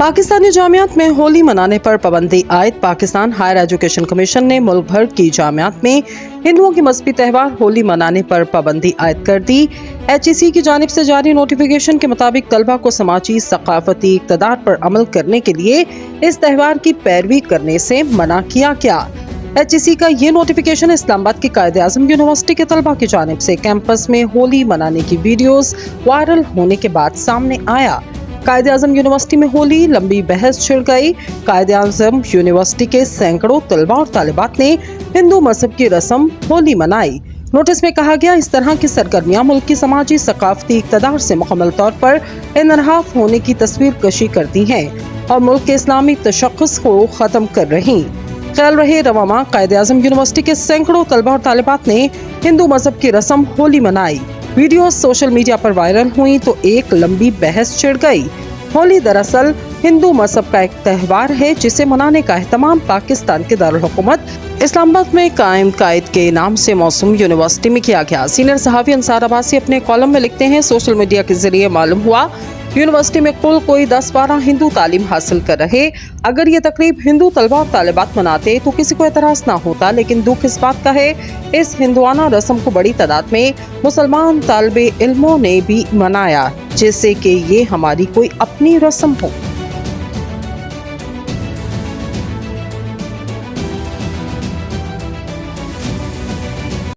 पाकिस्तानी जामियात में होली मनाने पर पाबंदी आयद। पाकिस्तान हायर एजुकेशन कमीशन ने मुल्क भर की जामियात में हिंदुओं की मजहबी त्यौहार होली मनाने पर पाबंदी आयद कर दी। HEC की जानिब से जारी नोटिफिकेशन के मुताबिक तलबा को समाजी सकाफती इक़्तिदार पर अमल करने के लिए इस त्यौहार की पैरवी करने से मना किया गया। HEC का ये नोटिफिकेशन इस्लामाबाद की कायद-ए-आज़म यूनिवर्सिटी के तलबा की जानिब से कैंपस में होली मनाने की वीडियोस वायरल होने के बाद सामने आया। कायद-ए-आज़म यूनिवर्सिटी में होली लंबी बहस छिड़ गई। कायद-ए-आज़म यूनिवर्सिटी के सैकड़ों तलबा और तालिबात ने हिंदू मजहब की रस्म होली मनाई। नोटिस में कहा गया, इस तरह की सरगर्मियां मुल्क की समाजी सकाफती इक़्तिदार से मुकम्मल तौर पर इनहराफ होने की तस्वीर कशी करती हैं और मुल्क के इस्लामी तशख़्ख़ुस को ख़त्म कर रही। ख्याल रहे रवामा कायद-ए-आज़म यूनिवर्सिटी के सैकड़ों तलबा और तालिबात ने हिंदू मजहब की रस्म होली मनाई। वीडियो सोशल मीडिया पर वायरल हुई तो एक लंबी बहस छिड़ गई। होली दरअसल हिंदू मजहब का एक त्यौहार है जिसे मनाने का एहतमाम पाकिस्तान के दारुल हुकूमत इस्लामाबाद में कायम कायद के नाम से मौसूम यूनिवर्सिटी में किया गया। सीनियर सहाफ़ी अंसार अब्बासी अपने कॉलम में लिखते हैं, सोशल मीडिया के जरिए मालूम हुआ यूनिवर्सिटी में कुल कोई 10-12 हिंदू तालीम हासिल कर रहे। अगर ये तकरीब हिंदू तलबा और तालिबात मनाते तो किसी को एतराज़ ना होता, लेकिन दुख इस बात का है इस हिंदुआना रस्म को बड़ी तादाद में मुसलमान तालिबे इल्मों ने भी मनाया, जैसे कि ये हमारी कोई अपनी रस्म हो।